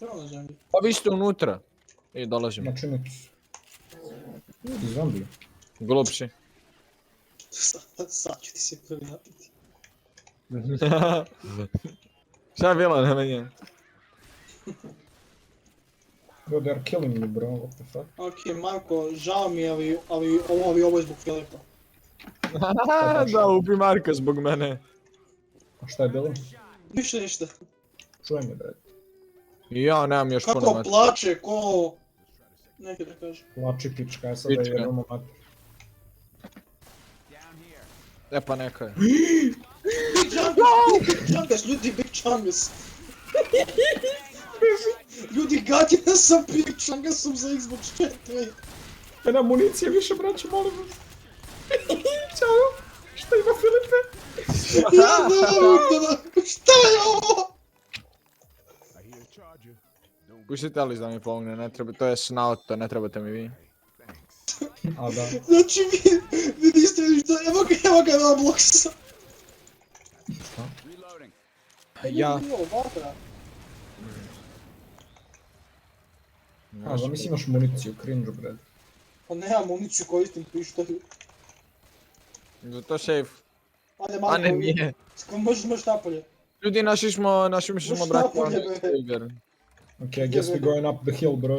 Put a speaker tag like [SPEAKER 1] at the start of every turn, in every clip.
[SPEAKER 1] Prvo na zemlji.
[SPEAKER 2] Pa vi ste unutra. I dolazim.
[SPEAKER 3] Znači nek... Ljudi, zombi.
[SPEAKER 2] Glupši.
[SPEAKER 1] Sad ću ti se prvi napiti.
[SPEAKER 2] Šta je bilo na meni?
[SPEAKER 3] Bro, they are killing me, bro, what the fuck?
[SPEAKER 1] Ok, Marko, žao mi je, ali ovo je zbog Filipa.
[SPEAKER 2] Da, ubi Marka zbog mene.
[SPEAKER 3] A šta je bilo?
[SPEAKER 1] Ništa.
[SPEAKER 3] Čujem je, bre.
[SPEAKER 2] I ja nemam još puno
[SPEAKER 1] Kako
[SPEAKER 2] meta.
[SPEAKER 1] plače, ko... Neki da kažem.
[SPEAKER 3] Plači pička, ja sad da
[SPEAKER 2] Pička.
[SPEAKER 3] jednom mater.
[SPEAKER 2] E pa neka je.
[SPEAKER 1] Big Chungus, ljudi, Big Chungus. Ljudi, gađena sam Big Chungusom za Xbox 4.
[SPEAKER 3] Ena municije više, braće, molim vas. Ćao, šta ima Filipe?
[SPEAKER 1] Ja ne mogu, šta je ovo?
[SPEAKER 2] Pustite Alice da mi pomogne, ne treba, to je Snout, ne trebate mi vi.
[SPEAKER 3] A da.
[SPEAKER 1] Znači, vi niste vidjeli što, evo ga Robloxa.
[SPEAKER 2] Ja.
[SPEAKER 3] A, zamisli imaš municiju, cringe, bre.
[SPEAKER 1] Pa nemam municiju, koristim pištolju.
[SPEAKER 2] To safe.
[SPEAKER 1] Ajde,
[SPEAKER 2] A
[SPEAKER 1] Marko,
[SPEAKER 2] ne, nije.
[SPEAKER 1] možeš napolje.
[SPEAKER 2] Ljudi, našli smo brati
[SPEAKER 1] napolje,
[SPEAKER 2] ono
[SPEAKER 1] bre.
[SPEAKER 2] Tiger.
[SPEAKER 3] Okay, I guess we're going up the hill, bro.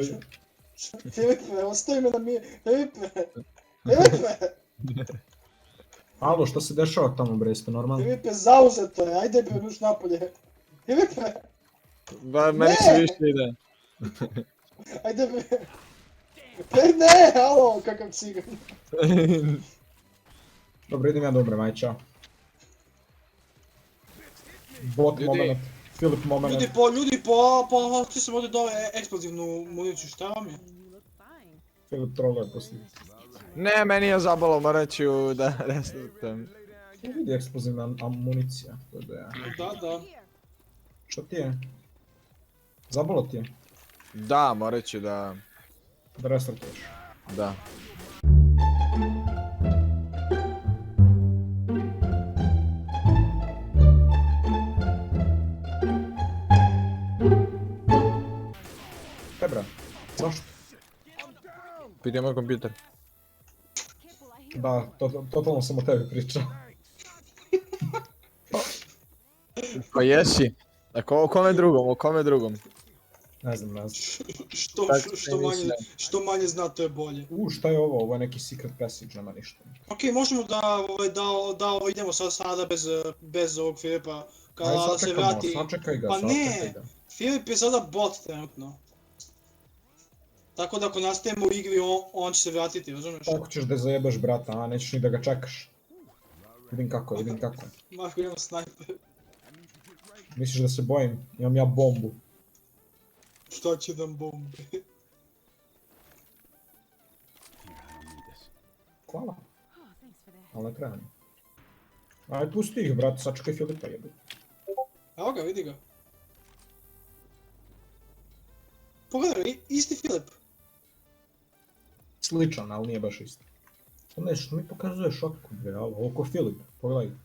[SPEAKER 1] Filipe, ostavi me da mi je... Filipe!
[SPEAKER 3] Alo, šta se dešava tamo, bre, jeste normalno?
[SPEAKER 1] Filipe, zauzeto je, ajde bre, nuš napolje. Filipe,
[SPEAKER 2] Ba, meni se više ide.
[SPEAKER 1] ajde bre. Ne, alo, kakav cigan.
[SPEAKER 3] Dobro, idem ja da umrem, aj, čao. Bot
[SPEAKER 2] Ljudi.
[SPEAKER 3] moment, Filip moment.
[SPEAKER 1] Ljudi, ti sam ovdje dao eksplozivnu municiju, šta vam je?
[SPEAKER 3] Filip troluje poslije.
[SPEAKER 2] Ne, meni je zabalo, morat ću da restartam.
[SPEAKER 3] Vidi eksplozivna amunicija, to da ja.
[SPEAKER 1] Da.
[SPEAKER 3] Što ti je? Zabolo ti je?
[SPEAKER 2] Da, morat ću da...
[SPEAKER 3] Da restartuješ.
[SPEAKER 2] Da.
[SPEAKER 3] Tebra, zašto?
[SPEAKER 2] Pitaj moj kompjuter.
[SPEAKER 3] Da, totalno sam o tebi pričao.
[SPEAKER 2] Pa jesi. Dakle, o kome drugom?
[SPEAKER 3] Ne znam.
[SPEAKER 1] Što manje zna, to je bolje.
[SPEAKER 3] Šta je ovo? Ovo je neki secret passage, nema ništa.
[SPEAKER 1] Ok, možemo da idemo sada bez ovog Filipa. Kada se vrati...
[SPEAKER 3] Sačekaj ga,
[SPEAKER 1] Pa
[SPEAKER 3] sačekaj
[SPEAKER 1] ne,
[SPEAKER 3] ga.
[SPEAKER 1] Filip je sada bot trenutno. Tako da ako nastavimo u igri, on će se vratiti, razumiješ?
[SPEAKER 3] Tako ćeš da zajebeš brata, a nećeš ni da ga čekaš. Vidim kako.
[SPEAKER 1] Marko, imam snajper.
[SPEAKER 3] Misliš da se bojim? Imam ja bombu.
[SPEAKER 1] Šta će nam bombe?
[SPEAKER 3] Hvala. Ali ne treba mi. Aj, pusti ih, brate, sačekaj Filipa jebu.
[SPEAKER 1] Evo ga, vidi ga. Pogledaj, isti Filip.
[SPEAKER 3] Sličan, ali nije baš isti. Što mi pokazuje šotku, bre, alo, oko Filip, pogledaj.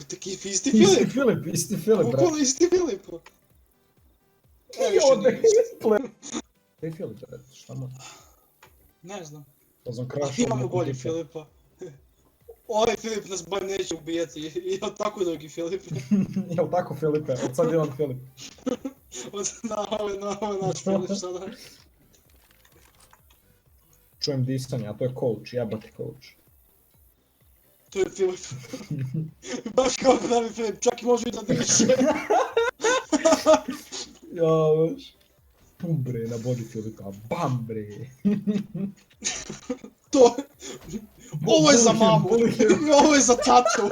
[SPEAKER 1] Taki isti Filip.
[SPEAKER 3] Isti Filip, brate.
[SPEAKER 1] Okolo isti Filip.
[SPEAKER 3] Ej, Filip, brate, šta mu?
[SPEAKER 1] Ne znam.
[SPEAKER 3] To sam krašao.
[SPEAKER 1] Imamo bolji Filipa. Ovaj Filip nas bar neće ubijati, jel tako drugi Filip?
[SPEAKER 3] Jel tako Filipe, od sad je on Filip.
[SPEAKER 1] Na ovaj naš Filip sada.
[SPEAKER 3] Čujem disanje, a to je coach, jebati coach.
[SPEAKER 1] To je Filip. Baš kao pravi Filip, čak i može i da diše.
[SPEAKER 3] Baš. Pum bre, na body Filipa, bam bre.
[SPEAKER 1] To... Ovo je za mamu, ovo je za tatu.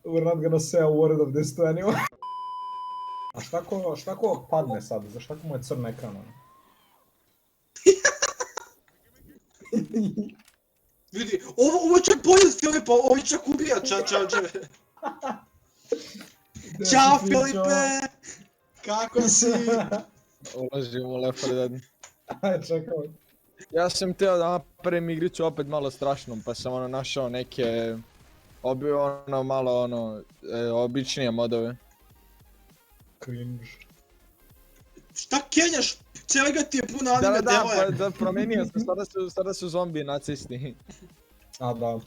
[SPEAKER 3] We're not gonna say a word of this to anyone. A šta ko padne sad, za šta ko mu je crna ekran?
[SPEAKER 1] Vidi, ovo je čak bolje od Filipa, ovo je čak ubija čađe. Ćao Filipe! Kako si?
[SPEAKER 2] Ulazim u Left 4 Dead.
[SPEAKER 3] Aj, čekaj.
[SPEAKER 2] Ja sam teo da napravim igricu opet malo strašnom, pa sam našao neke Obi ono malo ono, običnije modove.
[SPEAKER 3] Cringe.
[SPEAKER 1] Šta kenjaš? Cijelega ti je puna anime
[SPEAKER 2] Da,
[SPEAKER 1] devoja.
[SPEAKER 2] pa promijenio se, sada su zombi nacisti.
[SPEAKER 3] A da.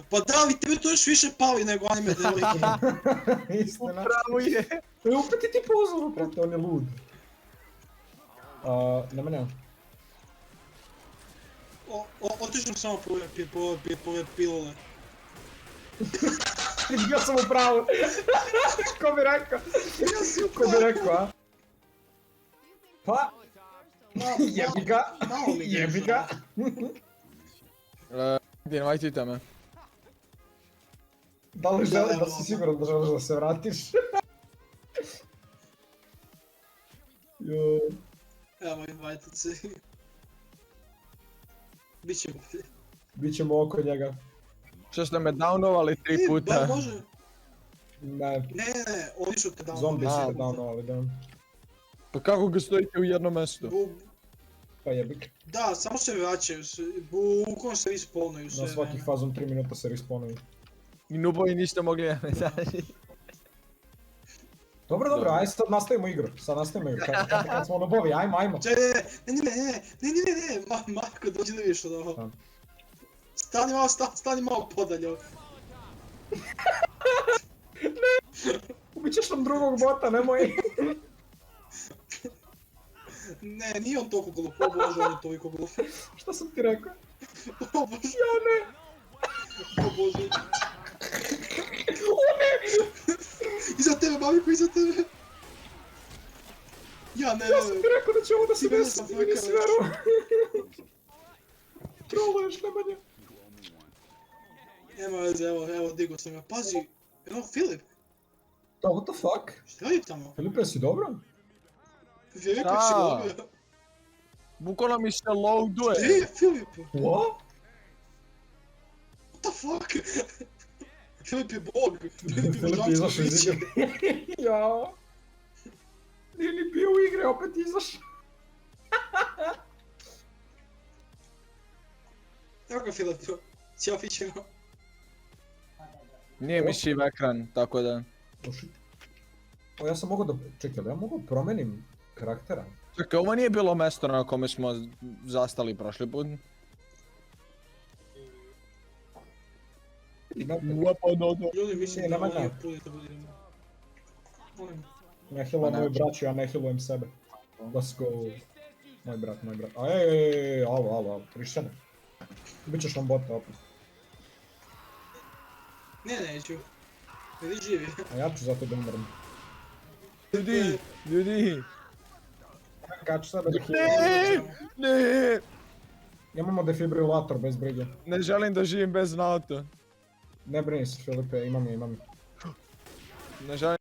[SPEAKER 1] Pa da, ali tebi to još više pali nego anime devojke.
[SPEAKER 3] Istina.
[SPEAKER 2] Pravo je.
[SPEAKER 3] Opet je ti pozor, brate, on je lud. Nema.
[SPEAKER 1] Otišao samo po ove pilule.
[SPEAKER 3] Bio sam u pravu. Ko bi rekao? Ko bi rekao, a? Pa, jebi ga,
[SPEAKER 1] Malo mi
[SPEAKER 3] jebi ga.
[SPEAKER 2] Invajtite me.
[SPEAKER 3] Da li želiš da si siguran da želiš da se vratiš? Joj.
[SPEAKER 1] Evo, invajtit se. Biće bolje.
[SPEAKER 3] Bićemo oko njega.
[SPEAKER 2] Što ste me downovali 3 puta.
[SPEAKER 1] Može.
[SPEAKER 3] Ne,
[SPEAKER 1] Ne, oni su te dao.
[SPEAKER 3] zombi su
[SPEAKER 2] A,
[SPEAKER 3] te downovali, da.
[SPEAKER 2] Pa kako ga stojite u jednom mjestu?
[SPEAKER 3] Pa jebi ga.
[SPEAKER 1] Da, samo se vraćaju, bukvalno se respawnuju sve.
[SPEAKER 3] Na svakih fazom 3 minuta se respawnuju.
[SPEAKER 2] I nubovi niste mogli ja mesaži.
[SPEAKER 3] Dobro, aj sad nastavimo igru. Sad nastavimo igru. Kad smo nubovi, ajmo.
[SPEAKER 1] Ne, Marko, dođi da vidiš od ovo. Stani malo podalje.
[SPEAKER 3] Ubićeš nam drugog bota, nemoj.
[SPEAKER 1] Ne, nije on toliko glup, o bože, on je toliko glup.
[SPEAKER 3] Šta sam ti rekao?
[SPEAKER 1] O bože,
[SPEAKER 3] Ja ne.
[SPEAKER 1] o bože. Iza tebe, Marko, iza tebe. Ja
[SPEAKER 3] sam ti rekao da će ovo da se
[SPEAKER 1] Ti mene
[SPEAKER 3] desi,
[SPEAKER 1] sam
[SPEAKER 3] ti mi nisi verovao. Troluješ, Nemanja.
[SPEAKER 1] Nema veze, evo, digo sam ga. Pazi, evo Filip,
[SPEAKER 3] Da, what the fuck?
[SPEAKER 1] šta radi tamo?
[SPEAKER 3] Filipe, si dobro?
[SPEAKER 1] Filip je si
[SPEAKER 2] Da.
[SPEAKER 1] dobio.
[SPEAKER 2] Bukvalno mi se
[SPEAKER 1] Gdje
[SPEAKER 2] loaduje.
[SPEAKER 1] je Filip?
[SPEAKER 3] What?
[SPEAKER 1] What the fuck? Filip je bog.
[SPEAKER 3] Filip je izašao iz igre. Ja. Nije ni bio u igre, opet izašao.
[SPEAKER 1] Evo ga Filip, ćofićemo.
[SPEAKER 2] Nije mi šiv ekran, tako da.
[SPEAKER 3] O, ja sam mogao da... Čekaj, ali ja mogu promenim karaktera?
[SPEAKER 2] Čekaj, ovo nije bilo mjesto na kome smo zastali prošli put.
[SPEAKER 1] Ljudi, mislim
[SPEAKER 3] Ne,
[SPEAKER 1] da
[SPEAKER 3] nema
[SPEAKER 1] ovo nije
[SPEAKER 3] da.
[SPEAKER 1] put da budemo. Molim.
[SPEAKER 3] Ne healujem moju braću, ja ne healujem sebe. Let's go. Moj brat. Ej, alo, Krišćane. Bićeš nam bota opet.
[SPEAKER 1] Ne, neću. Vidi živi.
[SPEAKER 3] A ja ću zato da umrem.
[SPEAKER 2] Ljudi.
[SPEAKER 3] Kaču sebe da healujem.
[SPEAKER 2] Ne.
[SPEAKER 3] Imamo defibrilator bez brige.
[SPEAKER 2] Ne želim da živim bez auto.
[SPEAKER 3] Ne brini se, Filipe, imam je.
[SPEAKER 2] Ne želim